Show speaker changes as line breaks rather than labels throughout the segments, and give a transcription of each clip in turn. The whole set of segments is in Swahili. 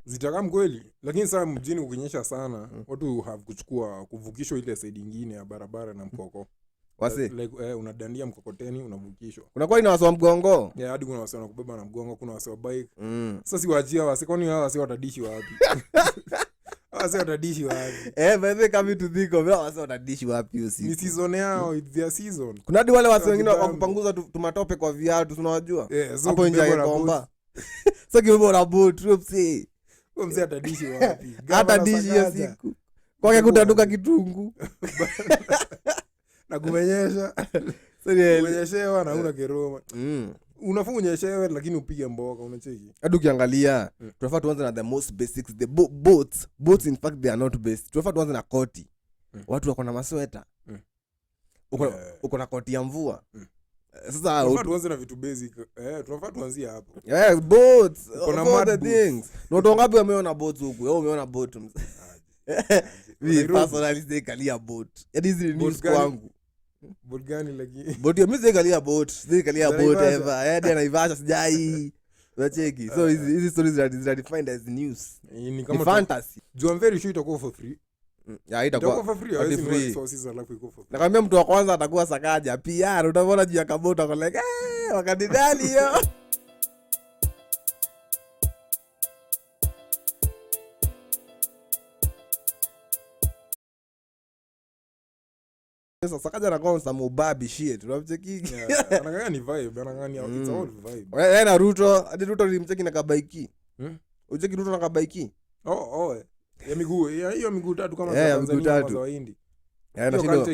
Zitakam kweli, lakini sasa mjini ukinyesha sana watu have kuchukua kuvukishwa ile side nyingine ya barabara na mkoko.
Wasi
Like unadandia mkokoteni unavukishwa.
kuna kwa ina waswa mgongo.
Yeah, hadi kuna wasio wanakubeba na mgongo, kuna wasio bike. Sasa si waachia wasi, kwani hao wasio watadishi wapi? Wasio watadishi wapi?
By the come to think of wasio watadishi wapi usiku.
Ni season yao, it's their season.
Kuna hadi wale wasio wengine wakupanguza tumatope kwa viatu tunawajua.
So
hapo nje ya komba. Sasa kibebo na boot troops.
Mzee atadishi wapi?
Hata dishi ya siku. Kwake kutaduka kitungu.
Na kumenyesha. Kumenyeshewa na una keroma. Unafaa unyeshewe lakini upige mboga unacheki.
Hadi ukiangalia tunafaa tuanze na the most basics, the boats in fact they are not basic. Tunafaa tuanze na koti. Watu wako na masweta. Uko na koti ya mvua. Sasa
tunafaa tuanze na vitu basic. Tunafaa tuanzie hapo.
Yes, boats.
Kuna
mad things. Ndio ngapi wameona boats huku? Wewe umeona boat mzee. Mimi personally sikalia boat. Yaani hizi ni news kwangu.
Boat gani lakini?
Boat mimi sikalia boat. Sikalia boat ever. Hadi anaivasha sijai. Unacheki. So hizi stories are defined as news.
Ni kama
fantasy.
I'm very sure itakuwa for free.
Ya itakuwa
for free. So alafu iko for free.
Nakwambia mtu wa kwanza atakuwa Sakaja. PR utaona juu ya kabota kwa like wakati gani hiyo? Sasa Sakaja na kwanza mubabi shit. Unamcheki?
Anakaa ni vibe, anakaa ni it's all vibe.
Wewe na Ruto, hadi Ruto nilimcheki na kabaiki. Ucheki Ruto na kabaiki?
Ya miguu, hiyo miguu tatu kama
Tanzania
za Wahindi.
Na shindo.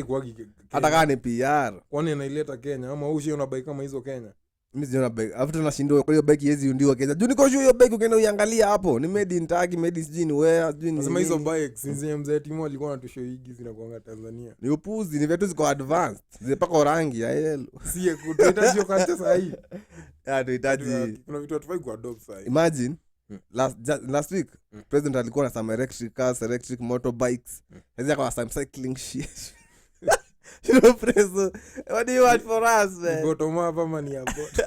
Hata kama ni PR.
Kwani anaileta Kenya ama ushi una bike kama hizo Kenya?
Mimi siona bike. After na shindo kwa hiyo bike yezi undiwa Kenya. Juu niko sure hiyo bike ukienda uiangalia hapo. Ni made in Turkey, made in Jin where, Jin.
Nasema hizo bikes since mzee Timo alikuwa anatushow higi zinakuanga Tanzania.
Ni upuzi, ni vitu ziko advanced. Zipaka rangi ya yellow.
Si kutoita hiyo kante sasa hii.
Tuhitaji.
Kuna vitu hatufai ku adopt sasa.
Imagine last week president alikuwa na some electric cars, electric motorbikes. Hizo kwa some cycling shit. You know, Preso, what do you want for us, man?
Bottom up ama ni ya bottom.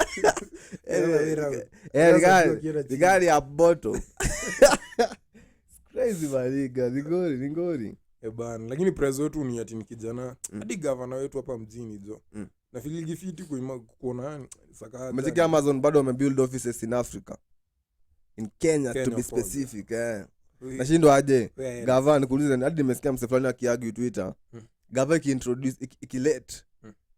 The guy ya bottom. It's crazy man, ni ngori.
Bana, lakini Preso wetu ni ati kijana. Hadi governor wetu hapa mjini jo. Na feel gifiti kuona Sakaja.
Mtiki Amazon bado wamebuild offices in Africa. In Kenya to be specific, Nashindo aje. Governor nikuuliza hadi nimesikia mse fulani akiargue Twitter. Gava introduce ikilete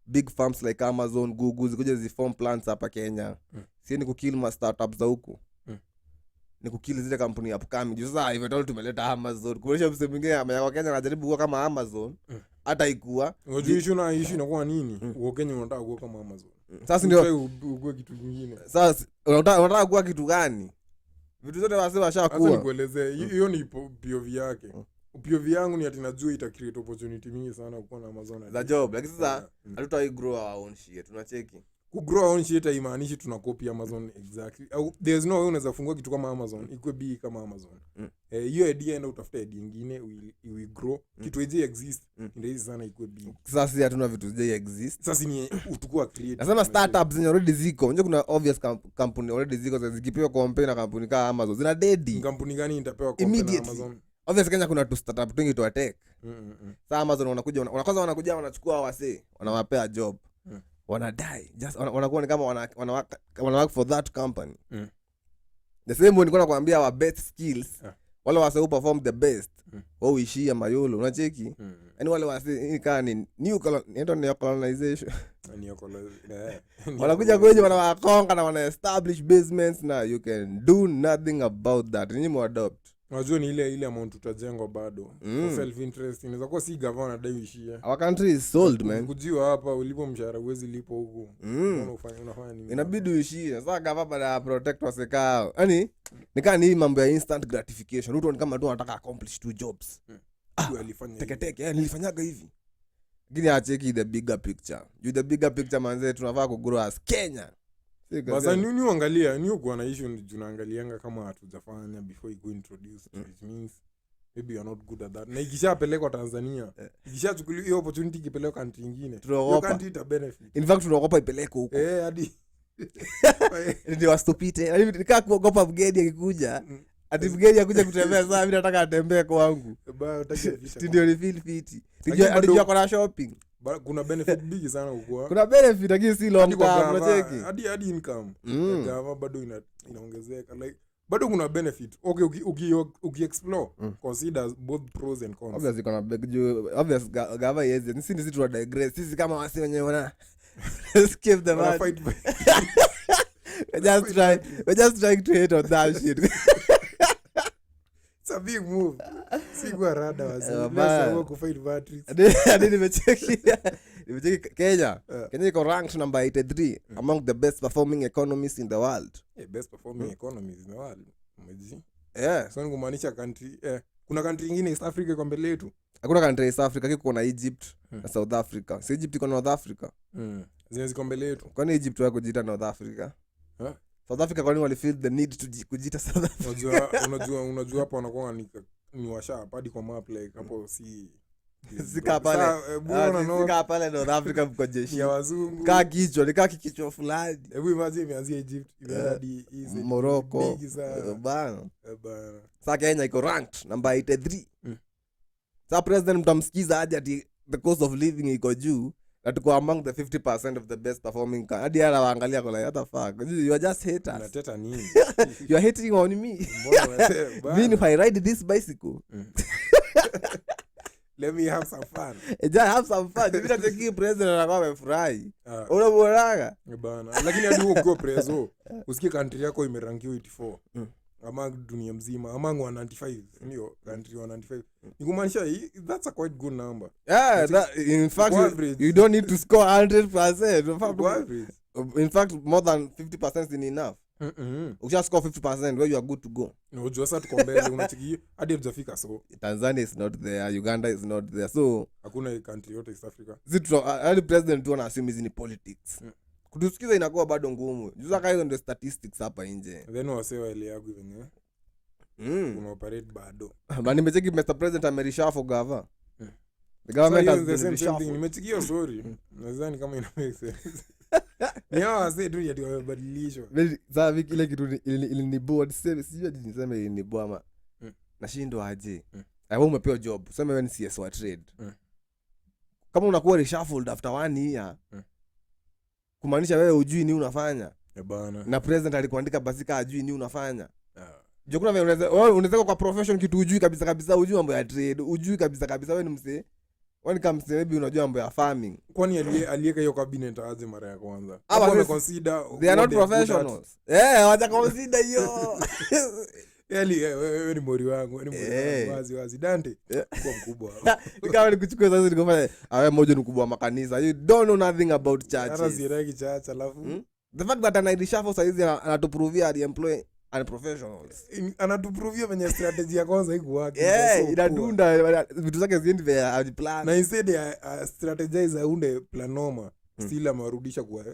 big firms like Amazon, Google zikuja ziform plants hapa Kenya. Si ni kukill ma startups za huko. Ni kukill zile kampuni upcoming. Sasa hivyo tolo tumeleta Amazon. Kuonesha mse mwingine ya Kenya anajaribu kuwa kama Amazon. Hata ikuwa.
Unajua issue inakuwa nini? Uko Kenya unataka kuwa kama Amazon.
Sasa ndio
uko kitu kingine.
Sasa unataka kuwa kitu gani? Vitu zote wase washakuwa.
Sasa nikuelezee hiyo ni POV yake. POV yangu ni ati najua ita create opportunity mingi sana kuwa na Amazon
za job, lakini sasa hatutai grow our own shit. Tunacheki
ku grow our own shit haimaanishi tuna copy Amazon exactly. There's no way unaweza fungua kitu kama Amazon ikwe big kama Amazon. Hiyo idea enda utafuta idea nyingine we grow kitu hizi exist ndio hizi sana ikwe big.
Sasa sisi hatuna vitu zije exist.
Sasa ni utukua create.
Nasema startups zenye already ziko. Unajua kuna obvious company already ziko zikipewa compare na kampuni kama Amazon zina dead.
Kampuni gani itapewa compare na Amazon?
Obviously Kenya kuna tu startup tungi tu tech. Sasa Amazon wanakuja wanachukua wase, wanawapea job. Wanadai. Just wanakuwa ni kama wana work for that company. The same way nilikuwa nakwambia our best skills. Wale wase who perform the best. Wao uishia Mayolo, unacheki? Yaani wale wase ni new colonization. Wanakuja kwenye wanawakonga na wana establish basements na you can do nothing about that. Ni mu adopt.
Unajua ni ile amount tutajengwa bado. Self interest inaweza kuwa si governor dai ishia.
Our country is sold man.
Kujiwa hapa ulipo mshahara uwezi lipo huko. Unafanya nini?
Inabidi uishie. Sasa governor bado protect wasekao. Yaani nikaa ni mambo ya instant gratification. Mtu kama tu anataka accomplish two jobs.
Alifanya
teke nilifanyaga hivi. Lakini acheki the bigger picture. You the bigger picture manze tunafaa ku grow as Kenya.
Basa nini uangalia ni uko na issue tunaangalianga kama hatujafanya before you go introduce which means maybe you are not good at that. Na ikishapelekwa Tanzania, ikishachukuliwa hiyo opportunity ikipelekwa country nyingine, hiyo country ita benefit.
In fact tunaogopa ipeleke huko.
Hadi
ndio wastupite. Nikaa kuogopa mgeni akikuja ati mgeni akuja kutembea sasa mimi nataka atembee kwangu ndio ni feel fit ndio kwa shopping
kuna benefit big sana huko
kuna benefit lakini si long term unacheki
hadi income gava bado inaongezeka like bado kuna benefit okay uki-explore consider both pros and cons
obviously kuna obvious gava yes sisi tu digress sisi kama wasi wenyewe wana skip the man we're just trying to hate on that shit
it's a big move sigwa rada wasi let's go fight batteries
nimecheki Kenya iko ranked number 83 among the best performing economies in the world
best performing economies in the world umeji
so
ni kumaanisha country kuna country nyingine East Africa iko mbele yetu
hakuna country East Africa kiko na Egypt na South Africa si Egypt iko North Africa
ziko mbele yetu
kwani Egypt wako jita North Africa South Africa kwani wali feel the need to kujita South Africa
unajua hapo wanakuwa ni washa hadi kwa map like hapo
sika pale North Africa mko jeshi
ya wazungu
kaa kichwa fulani
hebu imagine imeanzia Egypt hadi
Morocco bana sasa Kenya iko ranked number 83 sasa president mtamsikiza aje ati the cost of living iko juu na tuko among the 50% of the best performing hadi ala waangalia kwa like what the fuck you are just haters
unateta nini
you are hating on me mean if I ride this bicycle
let me have some fun
bila teki president anakuwa amefurahi unaboraga
bana lakini hadi huko kwa prezo usikie country yako imerankiwa 84 ama dunia mzima ama 195 ndio country 195 nikumaanisha that's a quite good number
in fact you don't need to score 100% in fact more than 50% is enough ukisha score 50% where you are good to go
unajua sasa tuko mbele unachiki hadi hujafika so
Tanzania is not there Uganda is not there so
hakuna country yote East Africa
hadi president tu anasema hizi ni politics kutusikiza inakuwa bado ngumu juza hizo ndio statistics hapa nje
then wasewa ile yako venye una operate bado
bali nimecheki Mr President amereshuffle gava the government has been reshuffled
nimechikia sorry nadhani kama ina make sense ni hawa sasa tu yadi wamebadilishwa
sasa wiki ile kitu ilinibua sijui niseme ilinibua ama nashindwa aje wewe umepewa job sema wewe ni CS wa trade kama unakuwa reshuffled after 1 year kumaanisha wewe hujui nini unafanya
bana
na president alikuandika basi kama hujui nini unafanya jokuna wewe unaweza kwa profession kitu hujui kabisa hujui mambo ya trade hujui kabisa wewe ni msee when comes maybe unajua mambo ya farming
kwani aliyeka hiyo cabinet aje mara ya kwanza hapo consider
they are not professionals wacha consider hiyo
wewe ni mori wangu wazi Dante kwa mkubwa
kama nikuchukua sasa nikofanya awe moja ni mkubwa wa makanisa you don't know nothing about churches
hata ziraki church alafu
the fact that anaidishafu saizi anatuprovia ali employ unprofessionals
anatuprovia venye strategy ya kwanza iko wake
inadunda vitu zake ziendi vya plan
na instead ya strategize aunde planoma still amewarudisha kwa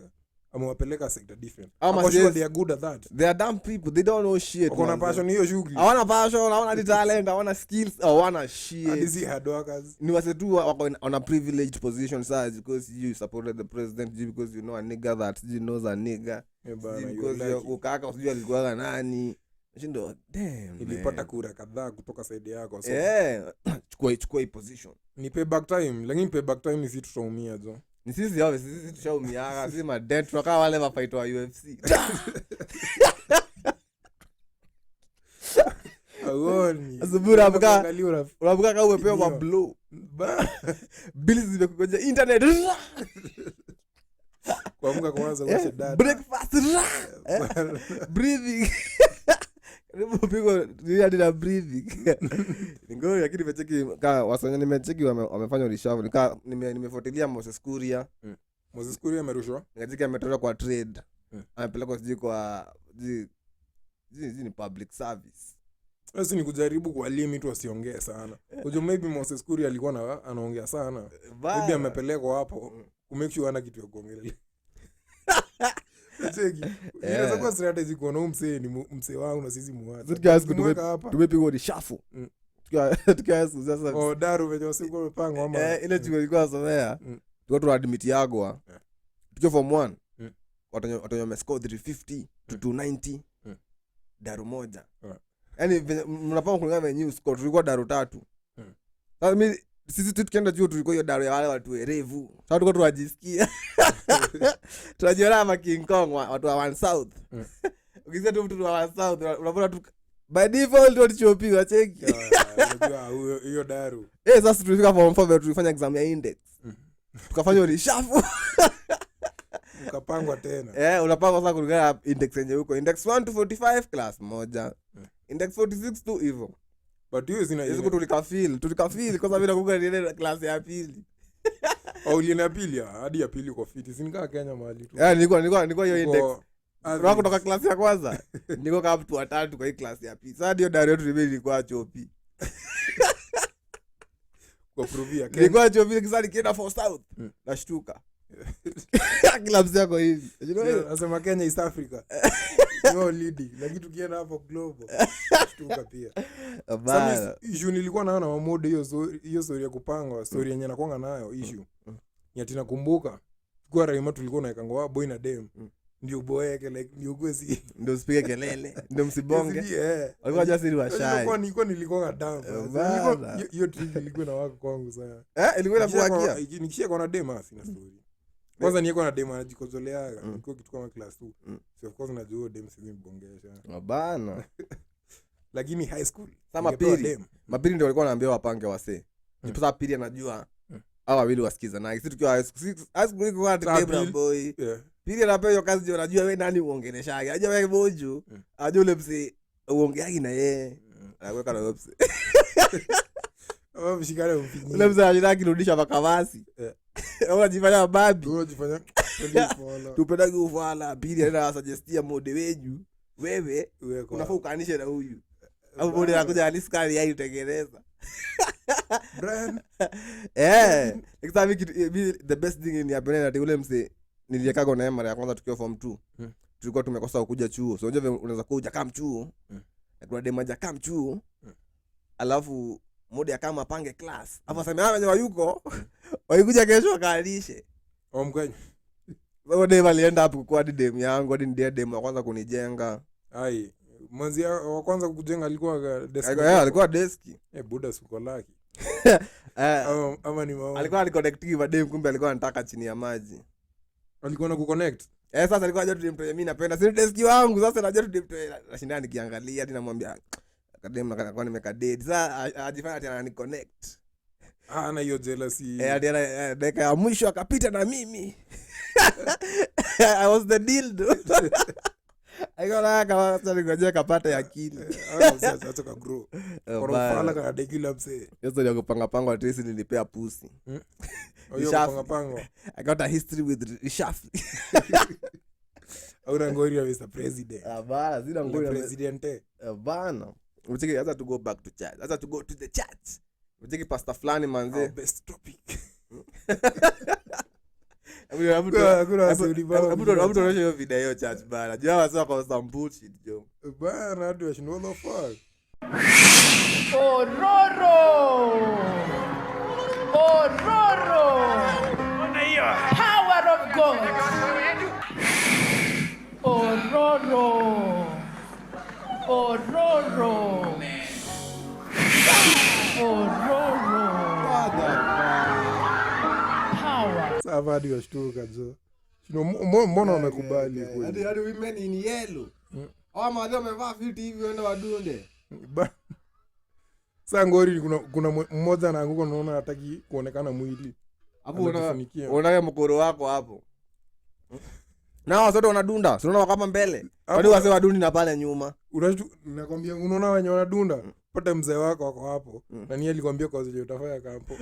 amewapeleka sector different ama sure they are good at that
they are dumb people they don't know shit
wakona passion hiyo shughuli
hawana passion hawana talent hawana skills hawana shit
and these hard workers
ni wase tu wako on a privileged position sir because you supported the president because you know a nigga that you knows a nigga because ukaka usijua alikuwa nani shindo damn
ilipata kura kadhaa kutoka side yako
so chukua hii position
ni payback time lakini payback time ni vitu tutaumia jo
ni sisi tushaumiaga sisi madent tunakaa wale mafighter wa UFC
agoni
asubura unabuka kama umepewa kwa blow bills zimekuja internet
kuamka kwanza washa data
breakfast breathing pigo hadi na breathing ngoi lakini nimecheki kama wasanya nimecheki wamefanya reshuffle nimefuatilia Moses Kuria
amerushwa
ngajiki ametolewa kwa trade amepelekwa siji kwa ni public service
sasa ni kujaribu kwa limit wasiongee sana unajua maybe Moses Kuria alikuwa anaongea sana maybe amepelekwa hapo kumake sure ana kitu ya kuongelea cheki inaweza kuwa strategy kwa no msee ni msee wangu na sisi muacha
tumepigwa reshuffle tukiasu sasa
daru venye usiku umepanga ama
ile chuo ilikuwa somea tuko tu admit yagwa tuko form 1 watu wamescore 350 to 290 daru moja yani mnapanga kulingana na new score tulikuwa daro 3 sasa mimi sisi tukienda chuo tulikuwa hiyo daro ya wale watu werevu sasa tulikuwa tunajisikia tunajiona kama King Kong watu wa One South ukisikia tu mtu wa One South unapata tu by default watu chopi wacheki
unajua hiyo daro
sasa tulifika form 4 tulifanya exam ya index tukafanya reshuffle
ukapangwa tena
unapangwa sasa kulingana na index yenye huko index 1 to 45 class moja index 46 tu hivyo
but hiyo
hizo tulikafeel kwa sababu nakuga ile class ya pili
au ile ya pili hadi ya pili kwa fit sinikaa Kenya mahali tu
nilikuwa hiyo index wako kutoka class ya kwanza niko kama mtu wa 3 kwa hii class ya pili sasa ndio daro yetu ilikuwa chopi
kwa provia
nilikuwa chopi kisa nikienda for south nashtuka kila mzee yako hivi
nasema Kenya East Africa no leading lakini tukienda hapo global shtuka pia bana issue nilikuwa naona na mode hiyo story ya kupanga story yenye nakonga nayo issue nyati nakumbuka kwa Raima tulikuwa na kango boy na dem ndio boy yake like ndio kwezi
ndio usipige kelele ndio msibonge walikuwa jasiri wa shy
nilikuwa damu hiyo trick ilikuwa na wako kwangu sana
ilikuwa inakuakia
nikishia kwa na dem sina story kwanza niko na dem anajikozolea niko kitu kama class 2 so of course najua dem sisi mbongesha
bana
lakini high school
kama mapiri ndio walikuwa wanaambia wapange wase nipasa pili anajua hawa wawili wasikiza na sisi tukiwa high school iko kwa dem boy pili anapewa hiyo kazi unajua wewe nani uongeleshaje unajua wewe boju ajua ule msi uongeaji na yeye anaweka na website
mshikane mfinyi
ule mzee anataka kurudisha makavasi unajifanya babi
unajifanya
tupendagi ufala pili anaenda suggestia mode weju wewe unafaa ukaanishe na huyu au mode anakuja aliskali yai utengeneza
brand
the best thing ni happened ati ule mzee niliekaga na mara ya kwanza tukiwa form 2 tulikuwa tumekosa kuja chuo so unajua unaweza kuja kama chuo na kuna demaja kama chuo alafu mode ya kama pange class hapo sema wenye wayuko waikuja kesho akaalishe
mkwenye
so dem alienda hapo kwa dem yangu hadi ndiye dem wa kwanza kunijenga
ai mwanzi wa kwanza kukujenga alikuwa desk
alikuwa desk
buda suko laki ama ni mama
alikuwa aliconnective dem kumbe alikuwa anataka chini ya maji
alikuwa na kuconnect
sasa alikuwa anajua tudimtoe mimi napenda si desk wangu sasa anajua tudimtoe nashinda nikiangalia hadi namwambia kadem na kwa nimekadate sasa ajifanya ati anani connect
na hiyo jealousy
hadi dakika ya mwisho akapita na mimi I was the dildo aigona kama sasa ngoja kapata ya akili
sasa ka grow korofala kana dekila mse
yeso ndio kupanga pango Tracy nilipea pusi
hiyo kupanga pango
I got a history with reshuffle
au ngori ya Mr President
bana zina ngori ya
president
bana utaki hata to go back to church hata to go to the church utaki pastor fulani manze
best topic
Abu tunaonyesha hiyo video hiyo church bana jua wasa kwa some bullshit jo
bana ndio shino the fuck
Ororo power of God Ororo
Sava ndio shtuka jo. Mbona wamekubali kweli?
Hadi women in yellow. Hawa madho wamevaa fiti hivi wenda wadunde.
Sasa ngori kuna mmoja anaanguka unaona hataki kuonekana mwili.
Hapo unaona mkoro wako hapo. Na watoto wanadunda, si unaona kama mbele. Wale wase wadundi na pale nyuma.
Nakwambia unaona wenye wanadunda. Pata mzee wako wako hapo. Na niye alikwambia kwa zile utafanya kampo.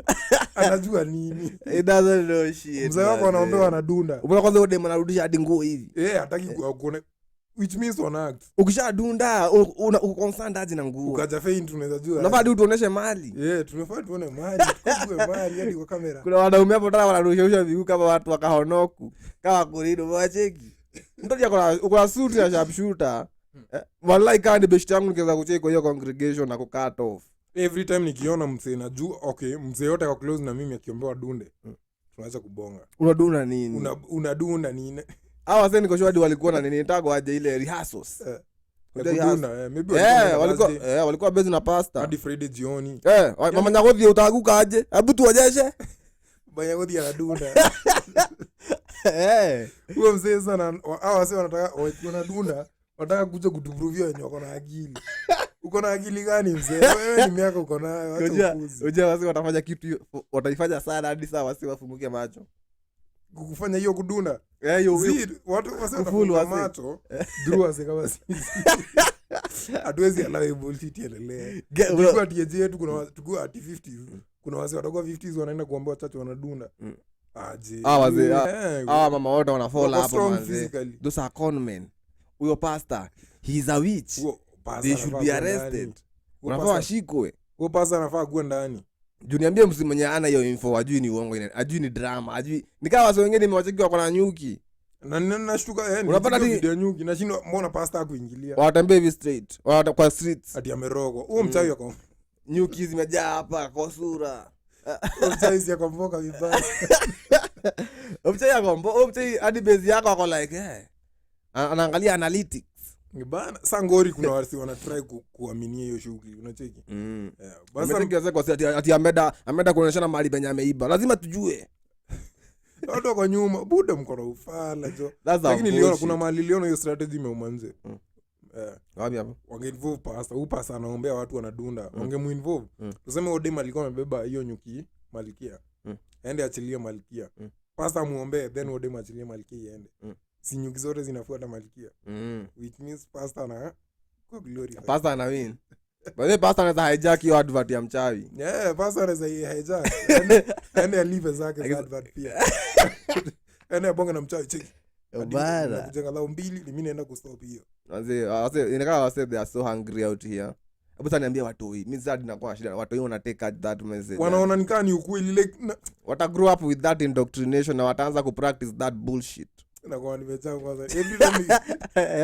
Anajua nini?
It doesn't know shit.
Mzee wako anaomba wanadunda.
Unaona kwanza ode mnarudisha hadi nguo hivi.
Hataki kuone which means on act.
Ukishadunda uko concerned aje na nguo.
Ukaja feint unaweza jua.
Unafaa hadi tuoneshe mali.
Tunafaa tuone mali. Tukue mali hadi kwa kamera.
Kuna wanaume hapo tena wanarusha viguu kama watu wakahonoku. Kama kurido wacheki. Mtoto uko na suit ya sharpshooter. Wallahi kama best yangu nikiweza kucheka hiyo congregation na ku cut off.
Every time nikiona mzee najua okay mzee yote kwa close na mimi akiombewa dunde. Tunaweza kubonga.
Unadunda nini?
Unadunda nini?
Hawa sasa niko sure walikuwa na nini nitago aje ile rehearsals.
kudunda maybe
walikuwa bezi na pasta
hadi Friday jioni
mama Nyagothi utaguka aje hebu tuonyeshe
baba Nyagothi anadunda huyo mzee sana hao wase wanataka wanadunda wataka kuja kutupruvia wenye wako na akili. Uko na akili gani mzee? Wewe ni miaka uko nayo hata upuzi.
Unajua wase watafanya kitu wataifanya sana hadi saa wase wafunguke macho.
Kufanya hiyo kudunda.
Hiyo
watu wase watafunga macho. Druase kama sisi. Hatuwezi allow bullshit iendelee. Kwa TJ yetu kuna tuko at 50s. Kuna wase watakuwa 50s wanaenda kuambia wachache wanadunda. Aje.
Wazee. Mama wote wana fall hapo wazee. Those are con men. Huyo pastor, he is a witch. They should be arrested. Unafaa washikwe.
Huyo pastor anafaa kuwa ndani.
Juu niambie msimu mwenye ana hiyo info ajui ni uongo ine. Ajui ni drama, ajui. Nikawa watu wengine nimewacheki wako na nyuki.
Na nashtuka
unapata
video nyuki nashindwa mbona pastor kuingilia.
Watembea hivi straight. Kwa streets.
Ati amerogo. Huyo mchawi yako.
Nyuki zimejaa hapa kwa sura.
Mchawi ya komboka vibaya.
Mchawi ya kombo, mchawi hadi base yako ako like anaangalia analytics.
Bana sangori kuna wasi wana try kuaminia hiyo shughuli unacheki.
Basi kiasi kwa ati ameda kuonyeshana mahali penye ameiba. Lazima tujue.
Watu kwa nyuma buda mkono ufala jo. Lakini niliona kuna mahali niliona hiyo strategy imeumanje.
Wapi hapo?
Wange-involve pastor. Upasa anaombea watu wanadunda. Wange-muinvolve. Tuseme Odem alikuwa amebeba hiyo nyuki Malkia. Aende achilie Malkia. Pastor muombe then Odem achilie Malkia iende. Si nyuki zote zinafuata Malkia. Which means pastor na kwa glory.
Pastor ana win. Bale pastor anaweza hijack hiyo advert ya mchawi.
Pastor anaweza hijack. Ende alive zake za advert pia. Ende bonga na mchawi cheki.
Bana.
Kujenga lao mbili mimi naenda kustop hiyo.
Wazee inakaa wase they are so hungry out here. Hebu sasa niambie watu hii. Mimi sasa ninakuwa shida. Watu hii wana take that message.
Wanaona nikaa ni ukweli like
wata grow up with that indoctrination na wataanza ku practice that bullshit.
Na kwa nimechanga kwanza. Every time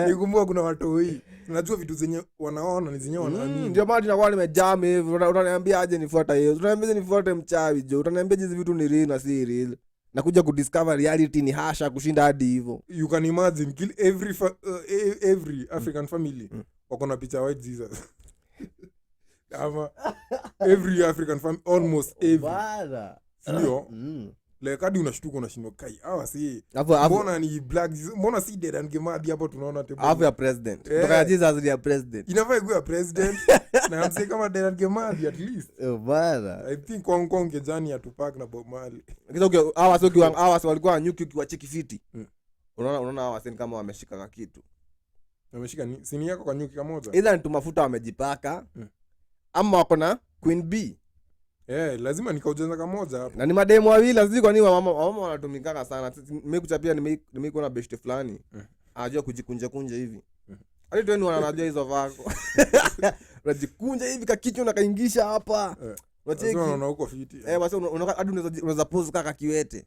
nikumbuka kuna watu hii. Tunajua vitu zenye wanaona ni zenye wanaamini.
Ndio maana tunakuwa nimejam hivi. Utaniambia aje nifuata hiyo. Utaniambia nifuate mchawi jo. Utaniambia hizi vitu ni real na si real. Na kuja kudiscover reality ni hasha kushinda hadi hivyo.
You can imagine kill every African family wako na picha white Jesus. Ama every African family almost every.
Bada.
Sio? Like hadi unashtuka unashindwa kai. Hawa si. Mbona ni black Jesus? Mbona si dead and Gemadi hapo tunaona table.
Hapo ya president. Kutoka Jesus ya president.
Inafaa kuwa president. Na amse kama dead and Gemadi at least.
Bada.
I think kwa ngejani ya Tupac na Bob Marley.
Kidogo hawa walikuwa nyuki ukiwacheki fiti. Unaona hawa sasa kama wameshika kitu.
Wameshika ni sini yako kwa nyuki kamoja.
Either ni mafuta wamejipaka ama wako na Queen B.
Lazima nikaujenza kamoja hapo.
Na ni mademu wawili lazima kwa nini mama wanatumikanga sana. Nimekuchapia nimekuona best fulani. Anajua kujikunja hivi. Hadi tu wanajua hizo vako. Unajikunja hivi kakichwa na kaingisha hapa.
Unacheki. Unaona huko fiti.
Basi hadi unaweza pose kaka kiwete.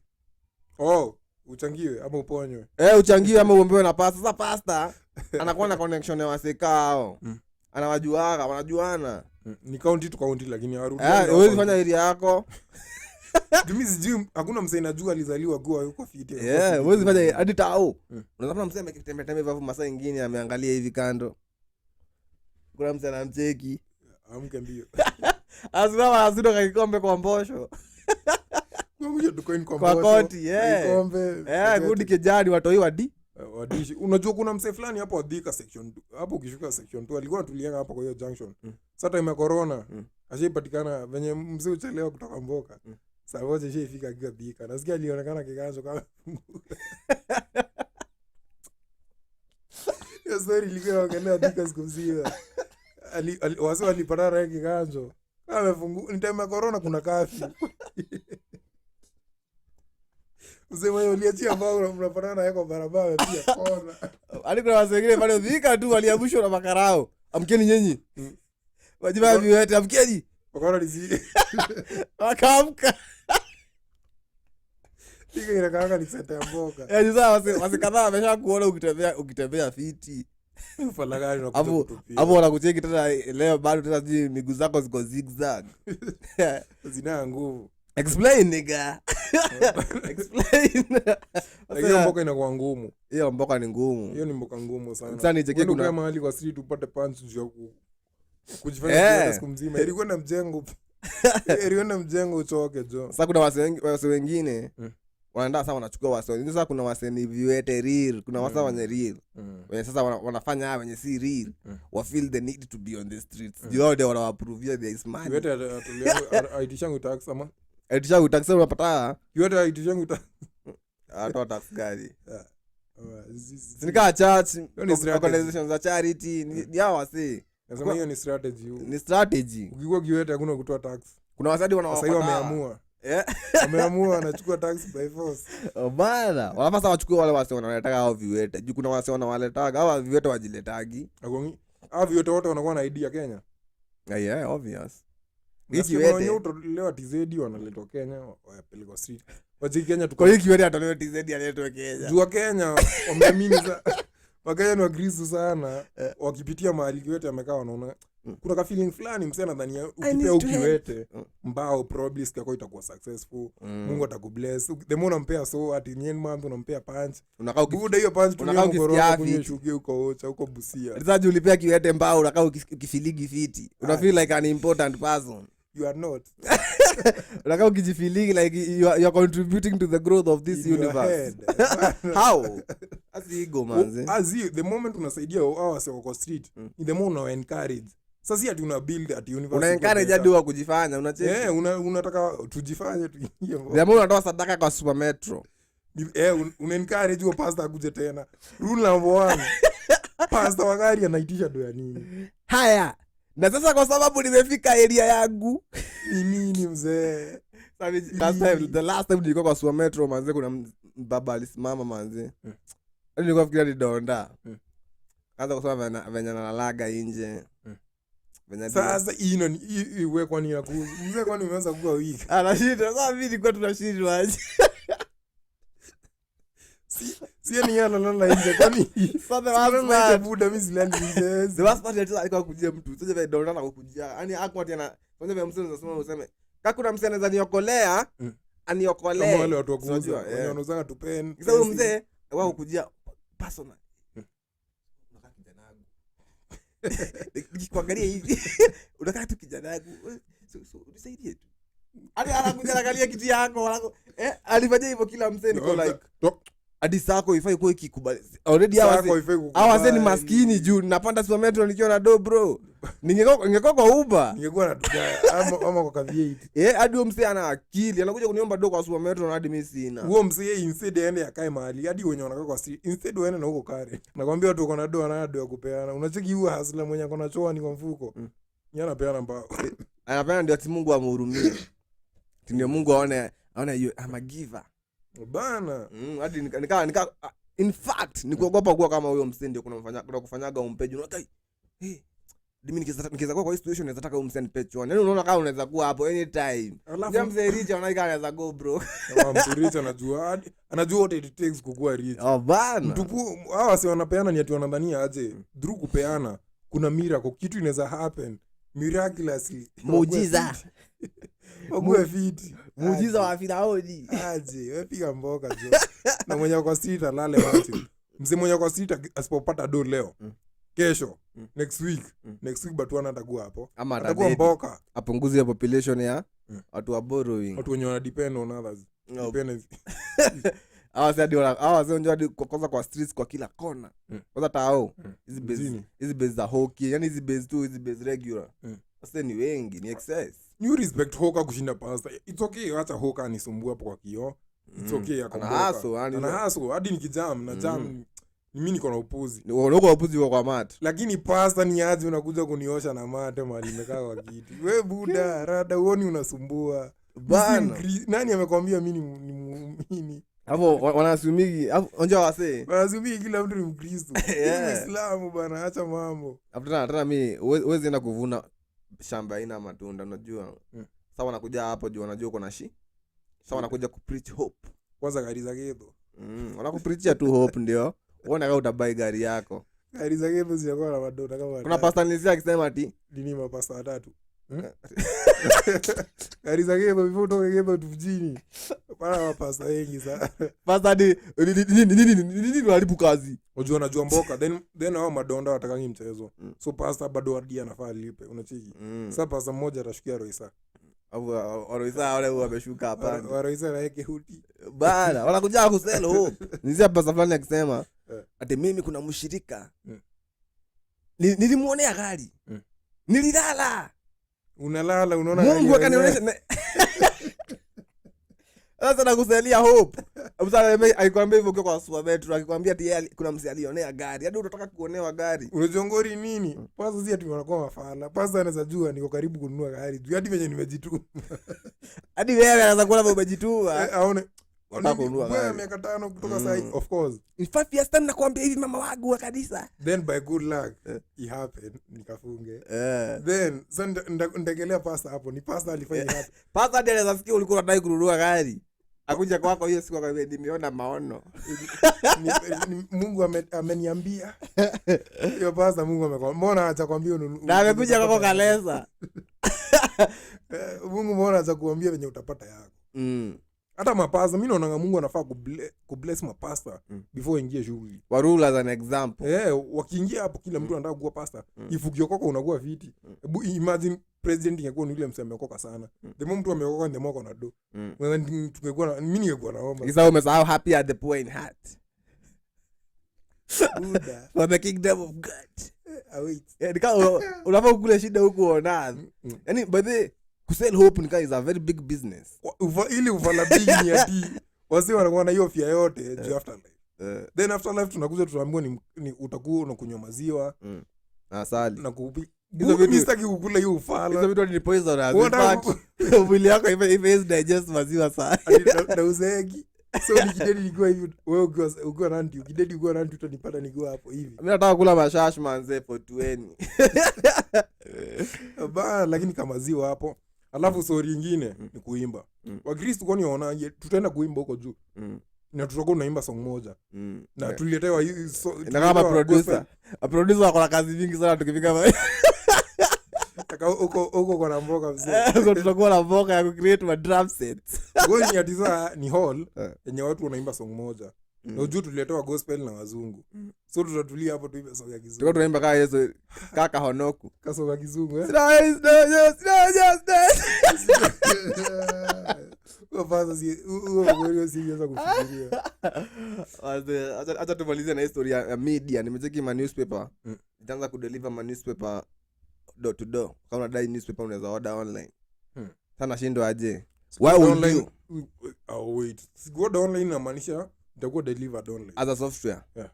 Uchangiwe ama uponywe.
Uchangiwe ama uombewe na pasta. Sasa pasta anakuwa na connection na wasekao. Anawajuaga, wanajuana.
Ni county to county lakini harudi.
Huwezi fanya area yako.
Mimi sijui hakuna msee najua alizaliwa kwa yuko fiti.
Huwezi fanya hadi tao. Unaweza kuna msee amekitembea hivi masaa mengine ameangalia hivi kando. Kuna msee anamcheki.
Amke mbio.
Azima azido kakikombe kwa mbosho.
Ngoja dukoin kwa
mbosho. Kwa koti,
Kombe.
Good kijani watoi wadi.
Wadishi. Unajua kuna msee fulani hapo Adhika section 2. Hapo ukishuka section 2 alikuwa tulianga hapo kwa hiyo junction. Sasa time ya corona ashipatikana venye mzee uchelewa kutoka Mboka. Sasa wote shifika Adhika. Nasikia alionekana kiganjo kama hiyo story ilikuwa ongelea Adhika siku mzima. Wase walipata rangi kiganjo. Kama amefungu ni time ya corona kuna kafi. Msema hiyo uliachia ambao unapatana naye kwa barabara pia kona.
Hadi kuna watu wengine pale Dhika tu waliabushwa na makarao. Amkeni nyenyi. Wajibu viwete amkeni.
Wakora lizi.
Akaamka.
Dhika inakaanga ni senta ya Mboka.
Sasa wase kadhaa wamesha kuona ukitembea fiti.
Ufala gani
unakuja kutupia. Hapo wanakucheki tena leo bado tena miguu zako ziko zigzag.
Zina nguvu.
Explain nigga. Explain.
Hiyo mboka inakuwa ngumu.
Hiyo mboka ni ngumu.
Hiyo ni mboka ngumu sana.
Sasa nicheke
kuna mahali kwa street upate punch juu ya kujifanya siku mzima. Ilikuwa na mjengo. Ilikuwa mjengo uchoke jo.
Sasa kuna wase wengine wanaenda sasa wanachukua wase wengine. Sasa kuna wase ni viwete real, kuna wase wenye real. Wenye sasa wanafanya haya wenye si real. Wa feel the need to be on the streets. Ndio wao wana approve there is money.
Viwete aitishangu tax ama
aitishangu tax unapata.
Viwete aitishangu tax.
Atoa tax gani? Sinika church organizations za charity ni hao wase.
Nasema hiyo ni strategy.
Ni strategy.
Ukikuwa kiwete hakuna kutoa tax. Kuna
wasadi wanawapata.
Sasa wameamua. Wameamua wanachukua tax by force.
Bana, wanapasa wachukue wale wase wanataka hao viwete. Juu kuna wase wanawaletaka, hao viwete wajiletagi.
Hao viwete wote wanakuwa na ID ya Kenya.
Yeah, obvious.
Hizi viwete leo TZ wanaletwa Kenya, wapelekwa street. Waje Kenya
kwa hiyo kiwete atolewe TZ aletwe Kenya.
Juu Kenya wameamini Wakenya ni wagrisu sana. Wakipitia mahali kiwete amekaa wanaona kuna ka feeling fulani msee nadhani ukipea ukiwete mbao probably sikako itakuwa successful. Mungu atakubless. The more unampea so at the end month unampea punch.
Unakaa
buda hiyo punch tunakaa ukoroga kwenye shughuli huko Ocha huko Busia.
Sasa ulipea kiwete mbao unakaa ukifiligi fiti. Una feel like an important person.
You are not.
Unakaa ukijifiligi like you are contributing to the growth of this universe. How? As ego manze.
As you the moment unasaidia hao wase wako street, the more una encourage. Sasa ati una build at university.
Una encourage hadi wa kujifanya, unacheka.
Unataka tujifanye tuingie.
Jamaa unatoa sadaka kwa Super Metro.
Una encourage huo pastor akuje tena. Rule number 1. Pastor wa gari anaitisha do ya nini?
Haya. Na sasa kwa sababu nimefika area yangu.
Ni nini mzee?
The last time nilikuwa kwa Super Metro manze kuna baba alisimama manze. Nilikuwa fikira ni donda. Kaanza kusema venye nalalaga nje.
Sasa ino iwe kwa nini akuzi mzee kwani umeanza kuwa wiki
anashinda sasa mimi nilikuwa tunashindwa aje
si ni yana lala nje kwani sasa wale buda mimi zilandi nje
the last part alikuwa kujia mtu sasa vile donda na kukujia yani hakuwa tena kwanza vile msee unasema useme kaka kuna msee anaweza niokolea aniokolee
kama wale watu wa kuuza wanaozanga tupen
sasa huyo mzee wao kujia personal nikikuangalia hivi unakaa tu kijana yangu unisaidie tu hadi anakuja angalia kitu yako alifanya hivyo kila msee niko like hadi sako ifai kwa ikikubali already hawa ni maskini juu napanda Super Metro nikiwa na do bro ningekuwa kwa Uber
ningekuwa na ama kwa kadhi
hadi huyo msee ana akili anakuja kuniomba do kwa Super Metro na hadi mimi sina
huo msee instead aende akae mahali hadi wenye wanakaa kwa street instead waende na huko kare nakwambia watu wako na do na do ya kupeana unacheki huo hasla mwenye akona choa ni kwa mfuko yeye anapeana mbao
anapeana ndio ati Mungu amhurumie ndio Mungu aone you I'm a giver
bana
hadi nika in fact nikuogopa kuwa kama huyo msee ndio kuna kufanyaga umpeji unakai mimi nikiweza kwa situation naweza taka umsend page one. Yaani unaona kama unaweza kuwa hapo anytime. Ndio mzee rich anaika anaweza go bro.
Kama mtu rich anajua what it takes kukua rich.
Bana.
Mtupu hawa si wanapeana ni ati wanadhania aje. Through kupeana kuna miracle kitu inaweza happen miraculously.
Muujiza.
Ogwe fiti.
Muujiza wa Firaoni.
Aje, wewe piga mboka jo. Na mwenye kwa street alale wapi. Mzee mwenye kwa street asipopata do leo. Kesho next week batuana atakuwa hapo atakuwa mboka
apunguze ya population ya watu wa borrowing
watu wenye wana depend on others dependence
hawa sio ndio kukoza kwa streets kwa kila kona kwanza tao hizi base za hockey yani hizi base tu hizi base regular sasa ni wengi ni excess
new respect hoka kushinda pasta it's okay acha hoka anisumbua hapo kwa kioo it's okay akomboka ana haso hadi nikijam na jam mimi niko na upuzi.
Uko upuzi kwa mate.
Lakini pasta ni aje unakuja kuniosha na mate mali nimekaa kwa kiti. Wewe buda, rada uoni unasumbua.
Bana.
Nani amekwambia mimi ni muumini?
Hapo wanasumigi, onja wase.
Wanasumigi kila mtu ni Mkristo. Muislamu bana, acha mambo.
Hata mimi huwezi enda kuvuna shamba ina matunda unajua. Sawa wanakuja hapo juu wanajua uko na Sawa wanakuja kupreach hope.
Kwanza gari za gedo.
Wanakupreachia tu hope ndio. Uone kama utabai gari yako.
Gari za gedo zinakuwa na madota kama.
Kuna pasta nilisikia akisema ati
dini mapasta 3. Gari za gedo before utoke gedo tujini. Para pasta wengi sana.
Pasta nini unaharibu kazi.
Unajua najua mboka then hao madonda watakangi mchezo. So pasta bado hadi anafaa alipe unacheki. Sasa pasta mmoja atashukia Roisa.
Au Roisa wale wameshuka hapa.
Roisa na yake huti.
Bana wanakuja kusell hope. Nisia pasta fulani akisema ati mimi kuna mshirika. Nilimuonea gari. Nililala.
Unalala unaona
Mungu akanionyesha. Sasa nakusalia hope. Msana aikwambia hivyo kwa Supermetro akikwambia ati yeye kuna msi alionea gari. Hadi unataka kuonewa gari.
Unajongori nini? Pasa si ati wanakuwa mafala. Pasa anaweza jua niko karibu kununua gari. Hadi venye nimejituma.
Hadi wewe anaweza kuona umejituma.
Aone
wewe
miaka 5 kutoka sasa of course.
In 5 years time nakwambia hivi mama wangu wa kanisa.
Then by good luck it happened nikafunge. Then ndegelea pasta hapo. Ni pasta alifanya hapo.
Pasta ndiye anaweza sikia ulikuwa unataka kununua gari. Akuja kwako hiyo siku akaambia nimeona maono.
Mungu ameniambia. Hiyo pasta Mungu amekwambia. Mbona acha kwambia
na amekuja kwako kalesa.
Mungu mbona acha kuambia venye utapata yako. Hata mapasta mimi naona Mungu anafaa kubless mapasta before ingie shughuli.
Warula as an example.
Wakiingia hapo kila mtu anataka kuwa pasta. Ifugio kwako unakuwa fiti. Imagine president ingekuwa ni yule mseme ameokoka sana. The moment ameokoka ndio moko na do. Tungekuwa mimi ningekuwa naomba.
Is umesahau happy at the poor in heart. For the kingdom of God.
Wait.
Nikao unafaa kule shida huko ona. Yaani by the kusell hope nika is a very big business.
Ili uvala big ni ati wasi wanakuwa na hiyo fia yote juu afterlife. Then afterlife tunakuja tunaambiwa ni utakuwa unakunywa maziwa
asali
na kupi hizo vitu sitaki kukula hiyo ufala.
Hizo vitu ni poison. Mwili yako is digest maziwa sana.
Na uzegi. So nikidedi nikuwa hivi wewe ukiwa ranti ukidedi ukiwa ranti utanipata nikiwa hapo hivi.
Mimi nataka kula mashash manze for 20.
Lakini kama ziwa hapo. Alafu story nyingine ni kuimba. Wakristo kwani waonaje tutaenda kuimba huko juu. Na tutakuwa tunaimba song moja. Na tuliletewa hii
na kama producer. A producer akona kazi nyingi sana tukifika
huko kwa mboka mzee.
Huko tutakuwa na mboka ya create ma drum sets.
Goni atiza ni hall yenye watu wanaimba song moja. Na juu tuliletewa gospel na wazungu. So tutatulia hapo tuimbe song ya kizungu.
Tuko tunaimba kama Yesu kaka honoku.
Kaso ya kizungu
Yes.
Wafasa si wewe siweza kufikiria.
Acha tumalize na historia ya media. Nimecheki ma newspaper. Itaanza kudeliver ma newspaper door to door. Kama unadai newspaper unaweza order online. Sana shindo aje. Why online?
Wait. Go online inamaanisha itakuwa delivered online.
As a software.
Yeah.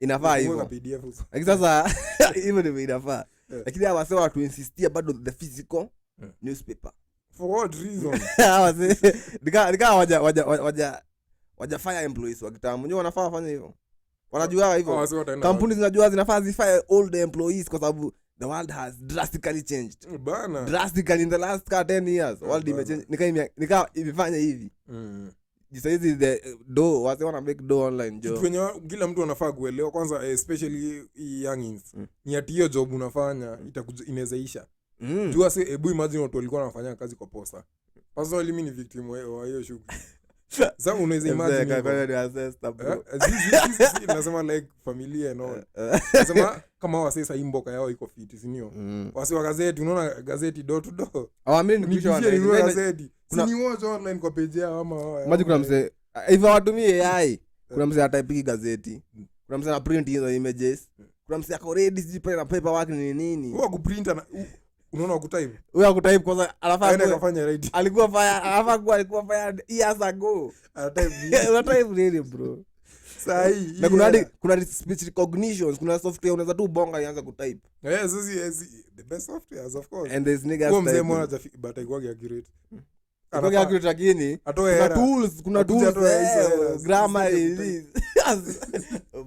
Inafaa hivyo. Lakini sasa hivyo ndivyo inafaa. Lakini hawa sasa watu insistia bado the physical newspaper.
For what reason?
Nika wajafanya employees wa kitambo. Unajua wanafaa wafanye hivyo. Wanajua hivyo. Kampuni zinajua zinafaa zifanye all the employees kwa sababu the world has drastically changed.
Bana.
Drastically in the last 10 years. World imechange. Nika imefanya hivi. Jisaizi the do wase wana make do online job.
Kwenye kila mtu anafaa kuelewa kwanza especially youngins. Ni ati hiyo job unafanya inawezaisha. Jua si ebu imagine watu walikuwa wanafanya kazi kwa posta. Personally mimi ni victim wa hiyo shughuli. Sasa unaweza imagine
kwa ni assess bro.
Nasema like familia and all. Nasema kama wase sasa imboka yao iko fit sinio. Wase wa gazeti unaona gazeti door to door.
Mimi ni kisha
ni gazeti. Sini watch online kwa page yao ama
maji kuna mzee hivyo watumie AI. Kuna mzee ataipiki gazeti. Kuna mzee ana print hizo images. Kuna mzee ako ready zipe na paperwork ni nini.
Wewe kuprinta na unaona kutype.
Wewe akutype kwanza anafaa
kufanya right.
Alikuwa fire years ago. Unatype nini bro?
Sahi.
Na kuna speech recognition, kuna software unaweza tu bonga ianze kutype.
Yes, the best software of course.
And there's niggas
type. Mzee mwana but I got accurate.
Atoke accurate lakini kuna tools grammar is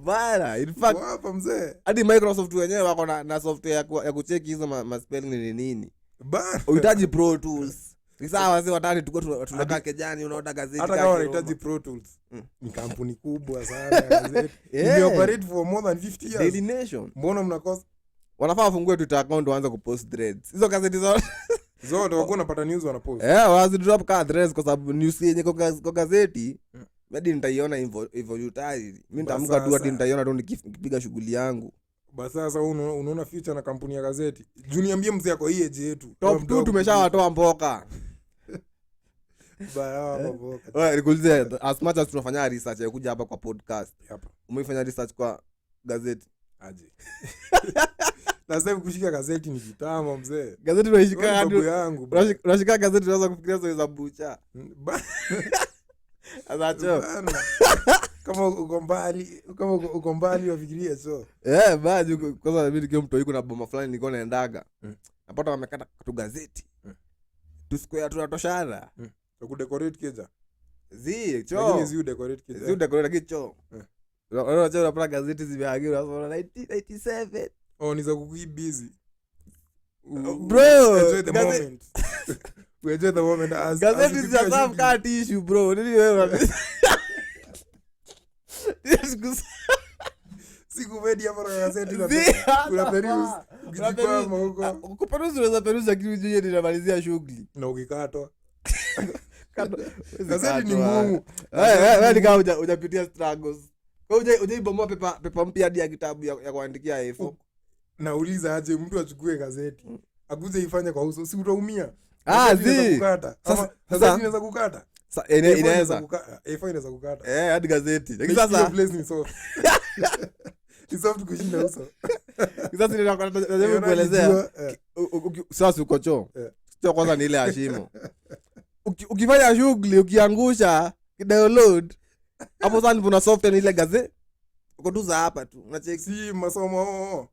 bana in fact
hapa mzee
hadi Microsoft wenyewe wako na software ya kucheck hizo ma spelling ni nini
bana.
Unahitaji pro tools. Ni sawa wazee watani tuko tunakaa kejani unaona gazeti
hata kama unahitaji pro tools ni kampuni kubwa sana gazeti imeoperate for more than 50 years.
Daily Nation
mbona mnakosa
wanafaa wafungue Twitter account waanze kupost threads hizo gazeti zote
zote wako unapata news wanapost
wazi drop ka address kwa sababu news yenye kwa gazeti hadi nitaiona hivyo yutari mimi nitaamka tu hadi nitaiona tu nikipiga shughuli yangu.
Basi sasa unaona future na kampuni ya gazeti juniambie mzee yako hii age yetu
top 2 tumeshawatoa mboka
baya mboka.
Wewe nikuulize, as much as tunafanya research ya kuja hapa kwa podcast
hapa
umefanya research kwa gazeti
aje? Na sasa kushika gazeti ni kitamo mzee.
Gazeti unashika
hadi yangu
unashika gazeti unaweza kufikiria sio za bucha azacho
kama uko mbali wafikirie so
baadhi kwanza mimi nikiwa mtu yuko na boma fulani niko naendaga napata wamekata tu gazeti tu square tunatoshana
kudecorate keja
cho
lakini zi decorate keja
decorate kicho unaona unapata gazeti zimehagiwa unaona 1997
ni za kuki busy
bro
enjoy the moment we enjoy the moment as
gazeti is a tough cut issue bro nini wewe
siku media para gazeti kuna peruse ukijikwa huko
kuperuzi unaweza peruzi kitu hiyo inamalizia shughuli
na ukikatwa gazeti ni ngumu
wewe ni kama hujapitia struggles kwa hujaibomoa pepa mpya hadi ya kitabu ya kuandikia A4
nauliza aje mtu achukue gazeti akuze ifanye kwa uso si utaumia kukata sasa inaweza kukata
inaweza
A4 inaweza kukata
hadi gazeti lakini sasa
place ni soft ni soft kushinda uso
sasa ninataka kuelezea sasa uko choo sio kwanza ni ile ashimo ukifanya shughuli ukiangusha download hapo sasa kuna software ile gazeti uko tu za hapa tu unacheki
si masomo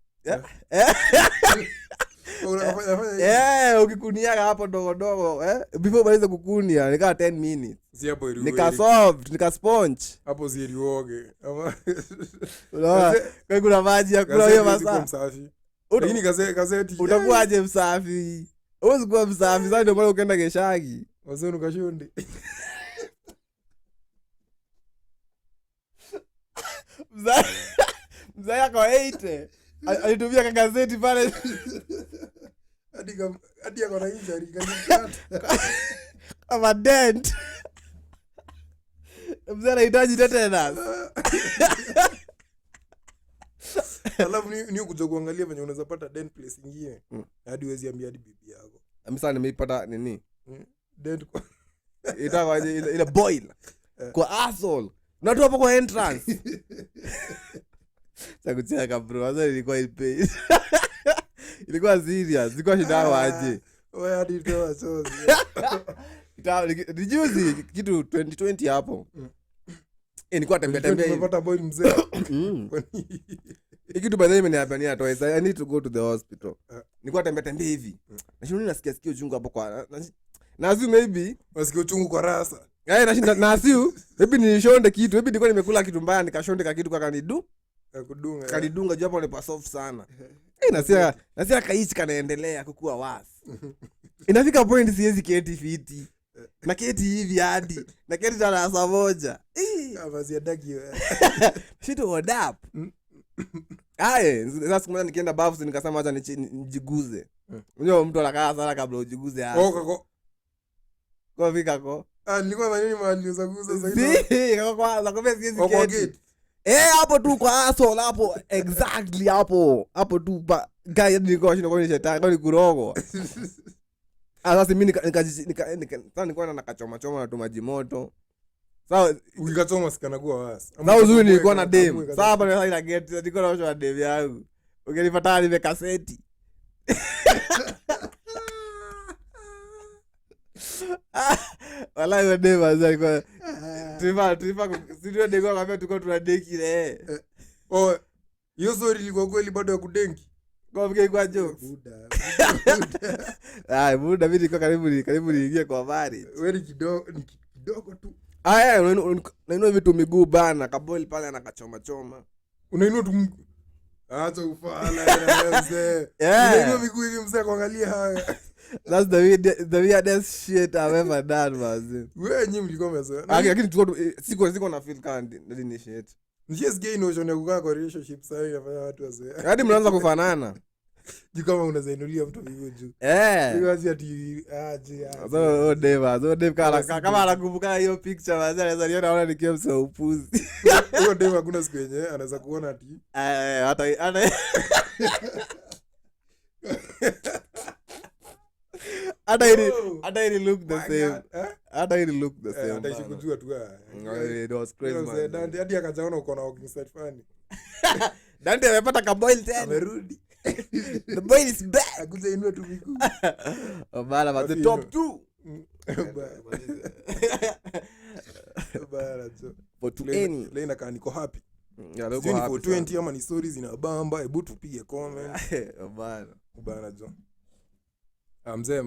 ukikuniaga hapo dogo before baliza kukunia nikaa 10 minutes
si hapo ili
nika soft nika sponge
hapo zili uoge ama
unaona kwa kuna maji ya kula hiyo masaa
msafi lakini gazeti
utakuwaje msafi uwezi kuwa msafi sasa ndio maana ukaenda Geshagi
wazee ukashundi
mzaya kwa 8 alitumia gazeti pale
hadi akona injury
kama dent mzee anahitaji tetanus
alafu ni ukuja kuangalia venye unaweza pata dent place nyingine hadi uwezi ambia hadi bibi yako
amsana nimeipata nini
dent kwa
itakuwa ile boil kwa asshole na tu hapo kwa entrance Sakucheka bro, sasa ilikuwa ipe. Ilikuwa serious, ilikuwa shida aje.
Wewe hadi toa sozi.
Dijuzi kitu 2020 hapo. Nilikuwa tembea hivi.
Nimepata boy mzee.
Kitu baadaye imeniambia twice I need to go to the hospital. Nilikuwa tembea hivi. Nashindwa nasikia uchungu hapo kwa. Naziu maybe
nasikia uchungu kwa rasa.
Nashinda naziu maybe nilishonde kitu, maybe nilikuwa nimekula kitu mbaya nikashonde ka kitu kwa
kudunga.
Kanidunga japo ni pa soft sana. Nasia kaichi kanaendelea kukua wasi. Inafika point siwezi keti fiti. Na keti hivi hadi. Na keti darasa moja.
Avazi adagi wewe.
Shito wadap. Sasa siku moja nikienda bafu nikasema acha nijiguze. Unajua mtu anakaa sana kabla ujiguze hapo. Kwa fika ko.
Nilikuwa na nini mahali uzaguza zaidi.
Kwa nakwambia siwezi keti. Hapo tu kwa asshole hapo exactly hapo tu pa guy nilikuwa shina kwa shetani kwa kurogo. Sasa mimi nilikuwa na nakachoma na tumaji moto. Sawa
ukikachoma sikanagua wasi.
Sasa uzuri nilikuwa na dem. Sasa hapa ndio ina get nilikuwa naosha na dem yangu. Ukinipata nime kaseti. Wala hiyo dem azalikuwa tulipa sio dego kama tuko tunadeki ile.
Hiyo story ilikuwa kweli bado ya kudenki.
Kwa vile kwa jokes. Muda mimi niko karibu niingie kwa habari.
Wewe kidogo tu.
Unainua vitu miguu bana, kaboli pale anakachoma.
Unainua tu acha ufala mzee. Unainua miguu hivi mzee kuangalia haya.
That's the weirdest shit I've ever done, man.
Wewe nyinyi mlikuwa mmezoea.
Lakini siko na feel kind ni shit.
Just gain notion ya kukaa kwa relationship sasa yafanya watu wazee.
Hadi mnaanza kufanana.
juu kama unazainulia mtu hivyo juu wazi ati aje
so Dave kama anakumbuka hiyo picture wazi anaweza niona nikiwa msa upuzi
huyo Dave hakuna siku yenyewe anaweza kuona ati
hata ili look the same
ataishi kujua tu
it was crazy man
Dante hadi akajaona uko na walking set funny
Dante amepata kaboil tena
amerudi
the boy is back
akuza inua tu miguu
bala but the top 2
bala jo
for to any
leo kaa niko happy
leo
kwa happy 20 ama ni stories inabamba hebu tupige comment
bala
jo mzee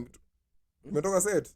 umetoka set